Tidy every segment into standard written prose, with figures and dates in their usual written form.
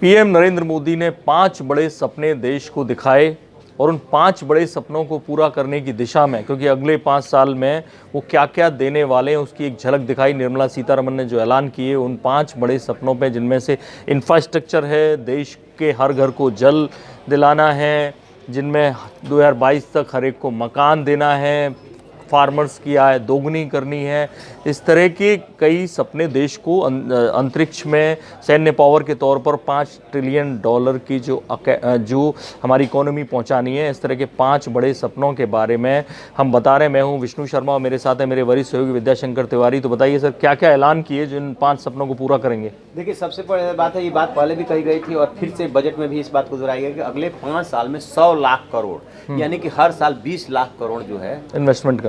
PM Narendra Modi ने 5 बड़े सपने देश को दिखाए और उन 5 बड़े सपनों को पूरा करने की दिशा में, क्योंकि अगले 5 साल में वो क्या क्या देने वाले हैं उसकी एक झलक दिखाई। निर्मला सीतारमण ने जो ऐलान किए उन 5 बड़े सपनों पे, जिनमें से इंफ्रास्ट्रक्चर है, देश के हर घर को जल दिलाना है, जिनमें 2022 तक हर एक को मकान देना है, फार्मर्स की आय दोगुनी करनी है। इस तरह के कई सपने देश को अंतरिक्ष में सैन्य पावर के तौर पर $5 ट्रिलियन की जो हमारी इकोनॉमी पहुंचानी है, इस तरह के 5 बड़े सपनों के बारे में हम बता रहे हैं। मैं हूं विष्णु शर्मा और मेरे साथ है मेरे वरिष्ठ सहयोगी विद्याशंकर तिवारी। तो बताइए सर, क्या क्या ऐलान किए जो इन 5 सपनों को पूरा करेंगे? देखिए, सबसे बड़ी बात है, ये बात पहले भी कही गई थी और फिर से बजट में भी इस बात को दोहराई गई कि अगले 5 साल में 100 लाख करोड़ यानी कि हर साल 20 लाख करोड़ जो है इन्वेस्टमेंट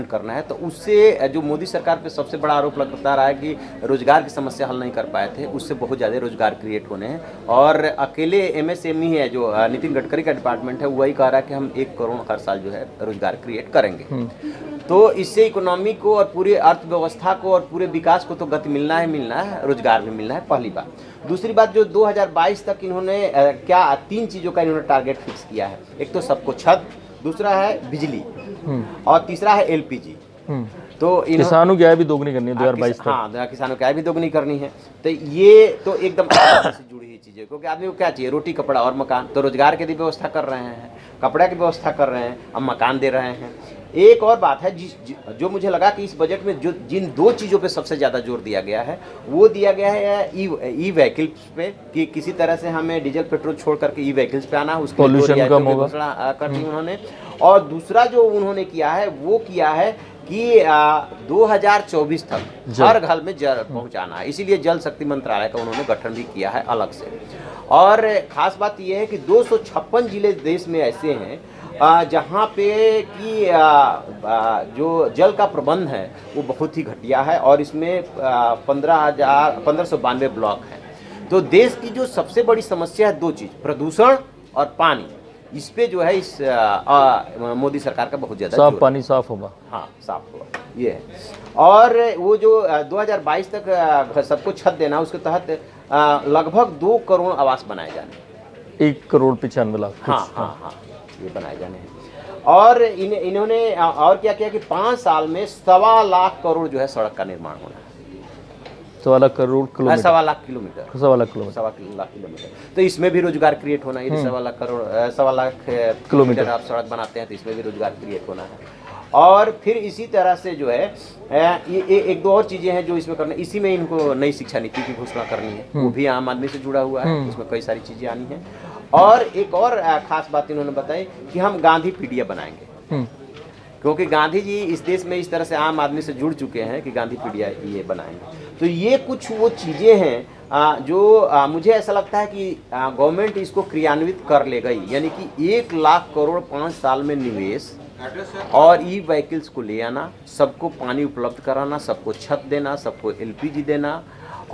करना है। तो उससे जो मोदी सरकार पे सबसे बड़ा आरोप लगता रहा है कि रोजगार की समस्या हल नहीं कर पाए थे, उससे बहुत ज़्यादा रोजगार क्रिएट होने हैं। और अकेले एमएसएमई है जो नितिन गडकरी का डिपार्टमेंट है, वही कह रहा है कि हम 1 करोड़ हर साल जो है रोजगार क्रिएट करेंगे। तो इससे इकोनॉमी को और पूरी अर्थव्यवस्था को और पूरे विकास को तो गति मिलना है, रोजगार भी मिलना है, पहली बात। दूसरी बात, जो 2022 तक इन्होंने 3 चीज़ों का इन्होंने टारगेट फिक्स किया है। एक तो सबको छत, दूसरा है बिजली और तीसरा है एलपीजी। तो किसानों की आय भी दोगुनी करनी है 2022 तक। हाँ, किसानों की आय भी दोगुनी करनी है। तो ये तो एकदम से जुड़ी हुई चीज़ें, क्योंकि आदमी को क्या चाहिए? रोटी, कपड़ा और मकान। तो रोजगार की भी व्यवस्था कर रहे हैं, कपड़ा की व्यवस्था कर रहे हैं, अब मकान दे रहे हैं। एक और बात है जो मुझे लगा कि इस बजट में जो जिन 2 चीज़ों पे सबसे ज़्यादा जोर दिया गया है, वो दिया गया है ई व्हीकल्स पे, कि किसी तरह से हमें डीजल पेट्रोल छोड़ करके ई व्हीकल्स पे आना है, उसके पॉल्यूशन कम होगा कर दी उन्होंने। और दूसरा जो उन्होंने किया है वो किया है कि 2024 तक हर घर में जल पहुंचाना है, इसीलिए जल शक्ति मंत्रालय का उन्होंने गठन भी किया है अलग से। और ख़ास बात यह है कि 256 जिले देश में ऐसे हैं जहाँ पे कि जो जल का प्रबंध है वो बहुत ही घटिया है और इसमें 1592 ब्लॉक हैं। तो देश की जो सबसे बड़ी समस्या है 2 चीज़, प्रदूषण और पानी, इस पे जो है इस मोदी सरकार का बहुत ज़्यादा साफ पानी साफ होगा। हाँ, साफ होगा, ये है। और वो जो 2022 तक सबको छत देना, उसके तहत लगभग 2 करोड़ आवास बनाए जाने, 1 करोड़ 95 लाख। हाँ, ये बनाए जाने हैं। और इन्होंने और क्या किया कि 5 साल में 1.25 लाख करोड़ जो है सड़क का निर्माण होना है। 1.25 lakh kilometre. 1.25 lakh kilometre. 1.25 lakh kilometre. तो इसमें भी रोजगार क्रिएट होना है। 1.25 लाख किलोमीटर आप सड़क बनाते हैं तो इसमें भी रोजगार क्रिएट होना है। और फिर इसी तरह से जो है ये 1-2 और चीज़ें हैं जो इसमें करना है। इसी में इनको नई शिक्षा नीति की घोषणा करनी है, वो भी आम आदमी से जुड़ा हुआ है, उसमें कई सारी चीज़ें आनी हैं। और एक और खास बात इन्होंने बताई कि हम गांधी पीडिया बनाएंगे, क्योंकि गांधी जी इस देश में इस तरह से आम आदमी से जुड़ चुके हैं कि गांधी पीडिया ये बनाएंगे। तो ये कुछ वो चीज़ें हैं जो मुझे ऐसा लगता है कि गवर्नमेंट इसको क्रियान्वित कर ले गई, यानी कि 1 लाख करोड़ 5 साल में निवेश और ई व्हीकल्स को ले आना, सबको पानी उपलब्ध कराना, सबको छत देना, सबको एलपीजी देना।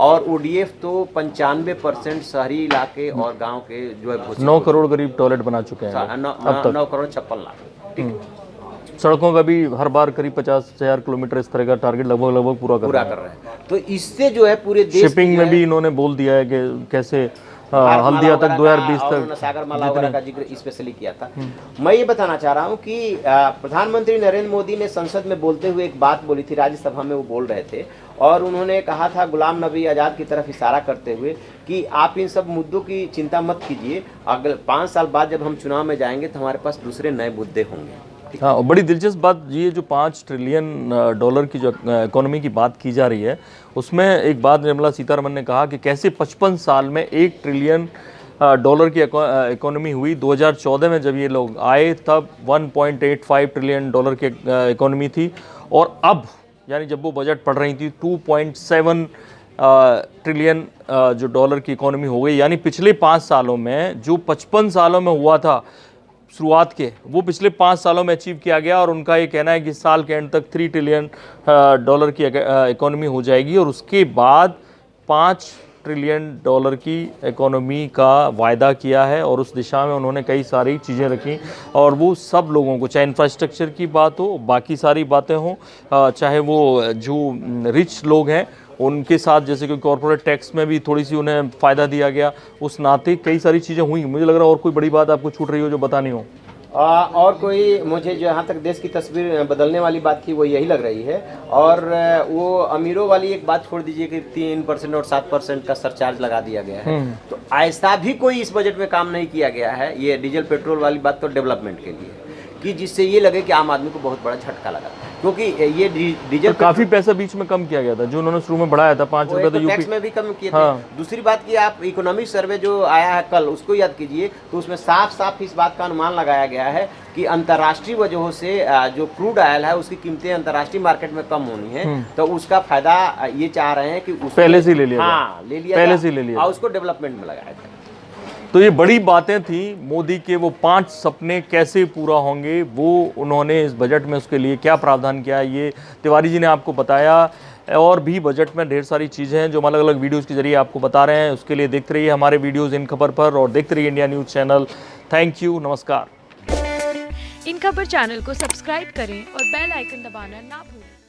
और ओडीएफ तो 95% शहरी इलाके और गांव के जो है 9 करोड़ करीब टॉयलेट बना चुके हैं 9 करोड़ 56 लाख। ठीक, सड़कों का भी हर बार करीब 50,000 किलोमीटर इस तरह का टारगेट लगभग पूरा कर रहे हैं। तो इससे जो है पूरे देश शिपिंग में भी इन्होंने बोल दिया है कि कैसे हल्दिया तक 2020 तक सागरमाला वगैरह का जिक्र स्पेशली किया था। मैं ये बताना चाह रहा हूँ कि प्रधानमंत्री नरेंद्र मोदी ने संसद में बोलते हुए एक बात बोली थी, राज्यसभा में वो बोल रहे थे, और उन्होंने कहा था गुलाम नबी आज़ाद की तरफ इशारा करते हुए कि आप इन सब मुद्दों की चिंता मत कीजिए, अगले 5 साल बाद जब हम चुनाव में जाएंगे तो हमारे पास दूसरे नए मुद्दे होंगे। हाँ, बड़ी दिलचस्प बात ये जो $5 ट्रिलियन की जो इकोनॉमी की बात की जा रही है, उसमें एक बात निर्मला सीतारमण ने कहा कि कैसे 55 साल में $1 ट्रिलियन की इकोनॉमी हुई। 2014 में जब ये लोग आए तब $1.85 ट्रिलियन की इकोनॉमी थी, और अब यानी जब वो बजट पढ़ रही थी 2.7 ट्रिलियन जो डॉलर की इकोनॉमी हो गई। यानी पिछले 5 सालों में जो 55 सालों में हुआ था शुरुआत के, वो पिछले 5 सालों में अचीव किया गया। और उनका ये कहना है कि साल के एंड तक $3 ट्रिलियन की इकोनॉमी हो जाएगी, और उसके बाद $5 ट्रिलियन की इकोनॉमी का वायदा किया है। और उस दिशा में उन्होंने कई सारी चीज़ें रखी, और वो सब लोगों को, चाहे इंफ्रास्ट्रक्चर की बात हो, बाकी सारी बातें हों, चाहे वो जो रिच लोग हैं उनके साथ जैसे कि कॉर्पोरेट टैक्स में भी थोड़ी सी उन्हें फ़ायदा दिया गया, उस नाते कई सारी चीज़ें हुई। मुझे लग रहा है और कोई बड़ी बात आपको छूट रही हो जो बतानी हो। और कोई मुझे जहाँ तक देश की तस्वीर बदलने वाली बात थी वो यही लग रही है। और वो अमीरों वाली एक बात छोड़ दीजिए कि 3% और 7% का सरचार्ज लगा दिया गया है, तो ऐसा भी कोई इस बजट में काम नहीं किया गया है। ये डीजल पेट्रोल वाली बात तो डेवलपमेंट के लिए कि जिससे ये लगे कि आम आदमी को बहुत बड़ा झटका लगा, क्योंकि ये डीजल काफ़ी पैसा बीच में कम किया गया था जो उन्होंने शुरू में बढ़ाया था 5 रुपये, तो टैक्स यूपी में भी कम किए थे। हाँ। दूसरी बात की आप इकोनॉमिक सर्वे जो आया है कल उसको याद कीजिए, तो उसमें साफ साफ इस बात का अनुमान लगाया गया है कि अंतर्राष्ट्रीय वजहों से जो क्रूड ऑयल है उसकी कीमतें अंतर्राष्ट्रीय मार्केट में कम होनी है, तो उसका फायदा ये चाह रहे हैं कि पहले से ले लिया, हाँ ले लिया, पहले से ले लिया और उसको डेवलपमेंट में लगाया जाए। तो ये बड़ी बातें थी। मोदी के वो 5 सपने कैसे पूरा होंगे, वो उन्होंने इस बजट में उसके लिए क्या प्रावधान किया, ये तिवारी जी ने आपको बताया। और भी बजट में ढेर सारी चीज़ें हैं जो हम अलग अलग वीडियोज़ के जरिए आपको बता रहे हैं। उसके लिए देखते रहिए हमारे वीडियोज़ इन खबर पर और देखते रहिए India news channel. Thank you, नमस्कार। इन खबर चैनल को सब्सक्राइब करें और बेल आइकन दबाना ना भूलें।